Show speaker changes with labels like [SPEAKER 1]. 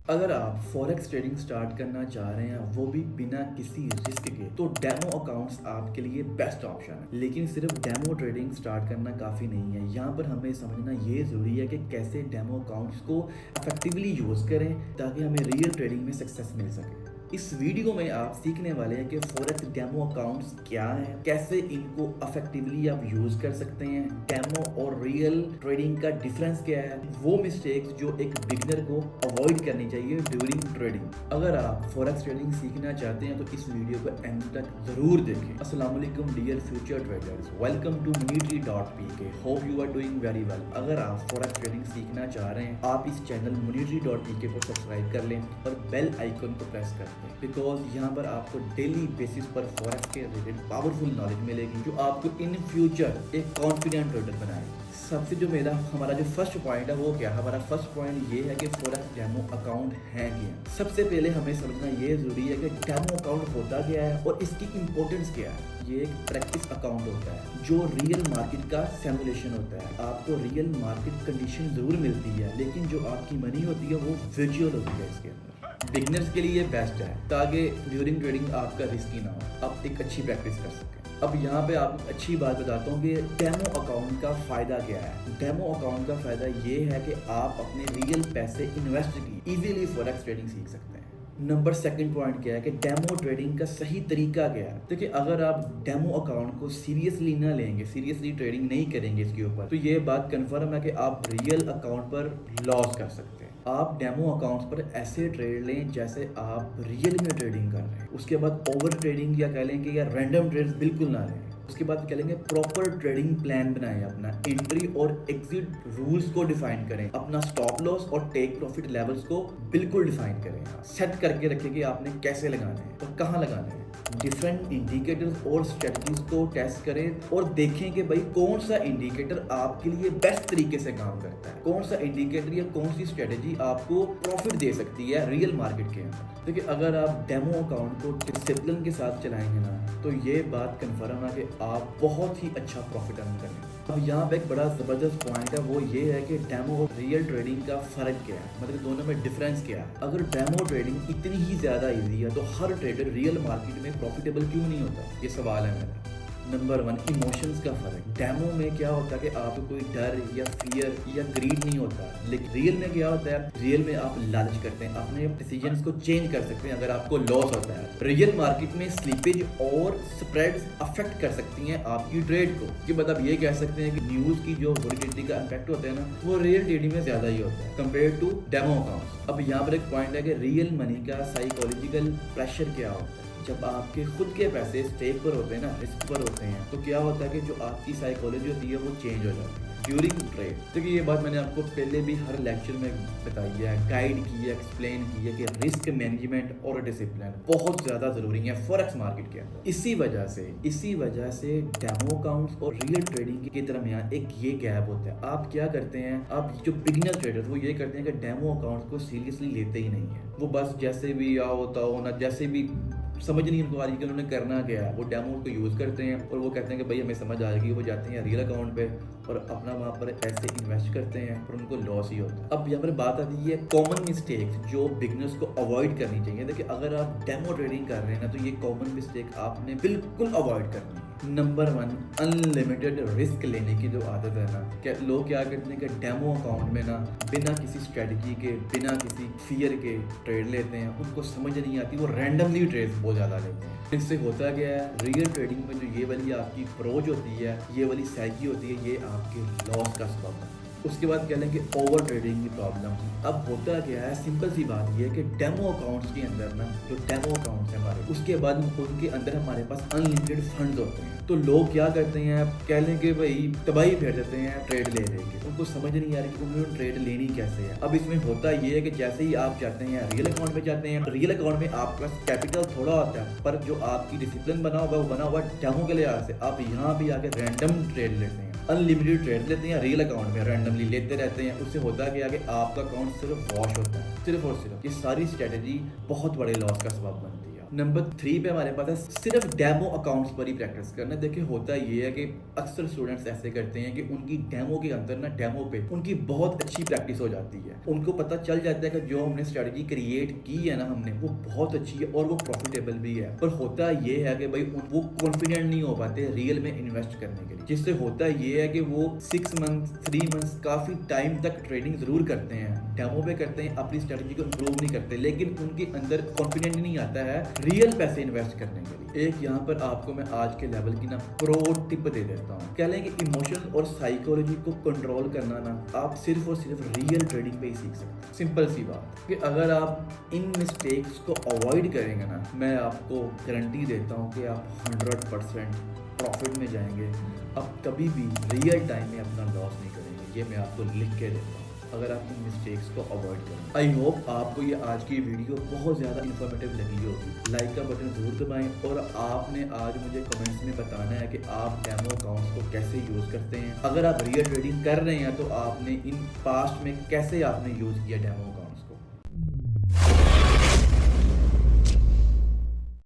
[SPEAKER 1] अगर आप forex trading start करना चाह रहे हैं वो भी बिना किसी रिस्क के, तो डेमो अकाउंट्स आपके लिए बेस्ट ऑप्शन है। लेकिन सिर्फ डेमो ट्रेडिंग स्टार्ट करना काफ़ी नहीं है। यहाँ पर हमें समझना ये ज़रूरी है कि कैसे डेमो अकाउंट्स को इफेक्टिवली यूज़ करें ताकि हमें रियल ट्रेडिंग में सक्सेस मिल सके। इस वीडियो में आप सीखने वाले हैं कि फॉरेक्स डेमो अकाउंट्स क्या हैं, कैसे इनको इफेक्टिवली आप यूज कर सकते हैं, डेमो और रियल ट्रेडिंग का डिफरेंस क्या है, वो मिस्टेक्स जो एक बिगिनर को अवॉइड करनी चाहिए ड्यूरिंग ट्रेडिंग। अगर आप फॉरेक्स ट्रेडिंग सीखना चाहते हैं तो इस वीडियो को एंड तक जरूर देखें। अस्सलाम वालेकुम dear future traders, welcome to moneytree.pk। Hope you are doing very well. अगर आप फॉरेक्स ट्रेडिंग सीखना चाह रहे हैं आप इस चैनल moneytree.pk को सब्सक्राइब कर लें और बेल आइकन को प्रेस कर दें, बिकॉज यहाँ पर आपको डेली बेसिस पर फॉरेक्स के रिलेटेड पावरफुल नॉलेज मिलेगी जो आपको इन फ्यूचर एक कॉन्फिडेंट ट्रेडर बनाएगी। सबसे जो हमारा जो फर्स्ट पॉइंट है वो क्या है? हमारा फर्स्ट पॉइंट ये है कि फॉरेक्स डेमो अकाउंट है क्या। सबसे पहले हमें समझना ये जरूरी है कि डेमो अकाउंट होता क्या है और इसकी इंपॉर्टेंस क्या है। ये एक प्रैक्टिस अकाउंट होता है जो रियल मार्केट का सिमुलेशन होता है। आपको रियल मार्केट कंडीशन जरूर मिलती है लेकिन जो आपकी मनी होती है वो वर्चुअल होती है। इसके अंदर बिगनर्स के लिए बेस्ट है ताकि ड्यूरिंग ट्रेडिंग आपका रिस्क ही ना हो, आप एक अच्छी प्रैक्टिस कर सकें। अब यहाँ पे आपको अच्छी बात बताता हूँ कि डेमो अकाउंट का फ़ायदा क्या है। डेमो अकाउंट का फ़ायदा ये है कि आप अपने रियल पैसे इन्वेस्ट की इजीली फॉरेक्स ट्रेडिंग सीख सकते हैं। नंबर सेकंड पॉइंट क्या है कि डेमो ट्रेडिंग का सही तरीका क्या है। देखिए, अगर आप डेमो अकाउंट को सीरियसली ना लेंगे, सीरियसली ट्रेडिंग नहीं करेंगे इसके ऊपर, तो ये बात कन्फर्म है कि आप रियल अकाउंट पर लॉस कर सकते हैं। आप डेमो अकाउंट्स पर ऐसे ट्रेड लें जैसे आप रियल में ट्रेडिंग कर रहे हैं। उसके बाद ओवर ट्रेडिंग या कह लें कि या रैंडम ट्रेड्स बिल्कुल ना लें। उसके बाद कह लेंगे प्रॉपर ट्रेडिंग प्लान बनाएं, अपना एंट्री और एग्जिट रूल्स को डिफाइन करें, अपना स्टॉप लॉस और टेक प्रॉफिट लेवल्स को बिल्कुल डिफाइन करें, सेट करके रखें कि आपने कैसे लगाने हैं और कहाँ लगाने हैं। डिफरेंट इंडिकेटर्स और स्ट्रेटजीज को टेस्ट करें और देखें कि भाई कौन सा इंडिकेटर आपके लिए बेस्ट तरीके से काम करता है, कौन सा इंडिकेटर या कौन सी स्ट्रेटजी आपको प्रॉफिट दे सकती है रियल मार्केट के अंदर। देखिए, अगर आप डेमो अकाउंट को डिसिप्लिन के साथ चलाएंगे ना तो ये बात कन्फर्म है कि आप बहुत ही अच्छा प्रॉफिट अर्न करेंगे। अब यहाँ पे एक बड़ा जबरदस्त पॉइंट है, वो ये है कि डेमो और रियल ट्रेडिंग का फर्क क्या है, मतलब दोनों में डिफरेंस क्या है। अगर डेमो ट्रेडिंग इतनी ही ज्यादा इजी है तो हर ट्रेडर रियल मार्केट में प्रॉफिटेबल क्यों नहीं होता, ये सवाल है मेरा। नंबर वन, इमोशंस का फर्क। डेमो में क्या होता है कि आपको कोई डर या फियर या ग्रीड नहीं होता, लेकिन रियल में क्या होता है, रियल में आप लालच करते हैं, अपने डिसीजंस को चेंज कर सकते हैं अगर आपको लॉस होता है। रियल मार्केट में स्लीपेज और स्प्रेड्स अफेक्ट कर सकती हैं आपकी ट्रेड को। कि मतलब ये कह सकते हैं कि न्यूज की जो वोलेटिलिटी का इम्पैक्ट होता है ना, वो रियल ट्रेडिंग में ज्यादा ही होता है कंपेयर टू डेमो अकाउंट्स। अब यहाँ पर एक पॉइंट है कि रियल मनी का साइकोलॉजिकल प्रेशर क्या होता है। जब आपके खुद के पैसे स्टेक पर होते हैं ना, रिस्क पर होते हैं, तो क्या होता है कि जो आपकी साइकोलॉजी होती है वो चेंज हो जाती है ड्यूरिंग ट्रेड। देखिए, ये बात मैंने आपको पहले भी हर लेक्चर में बताई है, गाइड की है, एक्सप्लेन की है कि रिस्क मैनेजमेंट और डिसिप्लिन बहुत ज़्यादा ज़रूरी है फॉरेक्स मार्केट के अंदर। इसी वजह से डेमो अकाउंट्स और रियल ट्रेडिंग के दरमियान एक ये गैप होता है। आप क्या करते हैं, आप जो बिगिनर ट्रेडर वो ये करते हैं कि डेमो अकाउंट्स को सीरियसली लेते ही नहीं है। वो बस जैसे भी या होता हो ना, जैसे भी समझ नहीं उनको आ रही कि उन्होंने करना क्या है, वो डेमो को यूज़ करते हैं और वो कहते हैं कि भाई हमें समझ आ जाएगी। वो जाते हैं रियल अकाउंट पे और अपना वहाँ पर पैसे इन्वेस्ट करते हैं और उनको लॉस ही होता है। अब यहाँ पर बात आती है कॉमन मिस्टेक्स जो बिगिनर्स को अवॉइड करनी चाहिए। देखिए, अगर आप डेमो ट्रेडिंग कर रहे हैं ना तो ये कॉमन मिस्टेक आपने बिल्कुल अवॉइड करनी है। नंबर वन, अनलिमिटेड रिस्क लेने की जो आदत है ना, क्या लोग क्या करते हैं कि डेमो अकाउंट में ना बिना किसी स्ट्रेटजी के, बिना किसी फियर के ट्रेड लेते हैं। उनको समझ नहीं आती, वो रैंडमली ट्रेड्स बहुत ज़्यादा लेते हैं। इससे होता क्या है, रियल ट्रेडिंग में जो ये वाली आपकी अप्रोच होती है, ये वाली साइकी होती है, ये आपके लॉस का सबब है। उसके बाद कह लें कि ओवर ट्रेडिंग की प्रॉब्लम। अब होता क्या है, सिंपल सी बात ये है कि डेमो अकाउंट्स के अंदर ना, जो डेमो अकाउंट्स हैं हमारे, उसके बाद उनके अंदर हमारे पास अनलिमिटेड फंड्स होते हैं। तो लोग क्या करते हैं, कह लें कि भाई तबाही फेर देते हैं ट्रेड ले लेके। उनको समझ नहीं आ रही कि उन्होंने ट्रेड लेनी कैसे है। अब इसमें होता ये है कि जैसे ही आप जाते हैं रियल अकाउंट में जाते हैं, रियल अकाउंट में आपके पास कैपिटल थोड़ा होता है, पर जो आपकी डिसिप्लिन बना हुआ वो बना हुआ डेमो के लिहाज से। आप यहाँ भी आके रैंडम ट्रेड लेते हैं, अनलिमिटेड ट्रेड लेते हैं रियल अकाउंट में, रैंडमली लेते रहते हैं। उससे होता क्या कि आपका अकाउंट सिर्फ वॉश होता है, सिर्फ और सिर्फ। ये सारी स्ट्रेटजी बहुत बड़े लॉस का सबब बनती है। नंबर 3 पे हमारे पास है सिर्फ डेमो अकाउंट्स पर ही प्रैक्टिस करना। देखिए होता ये है कि अक्सर स्टूडेंट्स ऐसे करते हैं कि उनकी डेमो के अंदर ना डेमो पे उनकी बहुत अच्छी प्रैक्टिस हो जाती है। उनको पता चल जाता है कि जो हमने स्ट्रेटजी क्रिएट की है ना हमने वो बहुत अच्छी है और वो प्रॉफिटेबल भी है। पर होता ये है कि भाई वो कॉन्फिडेंट नहीं हो पाते रियल में इन्वेस्ट करने के लिए, जिससे होता ये है कि वो 6 मंथ 3 मंथ काफी टाइम तक ट्रेडिंग जरूर करते हैं, डेमो पे करते हैं, अपनी स्ट्रेटजी को इम्प्रूव नहीं करते, लेकिन उनके अंदर कॉन्फिडेंट नहीं आता है रियल पैसे इन्वेस्ट करने के लिए। एक यहाँ पर आपको मैं आज के लेवल की ना प्रो टिप दे देता हूँ। कह लें कि इमोशन और साइकोलॉजी को कंट्रोल करना ना आप सिर्फ और सिर्फ रियल ट्रेडिंग पे ही सीख सकते हैं। सिंपल सी बात कि अगर आप इन मिस्टेक्स को अवॉइड करेंगे ना, मैं आपको गारंटी देता हूँ कि आप 100% प्रॉफिट में जाएंगे। आप कभी भी रियल टाइम में अपना लॉस नहीं करेंगे, ये मैं आपको लिख के देता हूँ अगर आप इन मिस्टेक्स को अवॉइड करें। आई होप आपको ये आज की वीडियो बहुत ज़्यादा इन्फॉर्मेटिव लगी होगी। लाइक का बटन जरूर दबाएं और आपने आज मुझे कमेंट्स में बताना है कि आप डेमो अकाउंट्स को कैसे यूज़ करते हैं। अगर आप रियल ट्रेडिंग कर रहे हैं तो आपने इन पास्ट में कैसे आपने यूज़ किया डेमो अकाउंट्स को।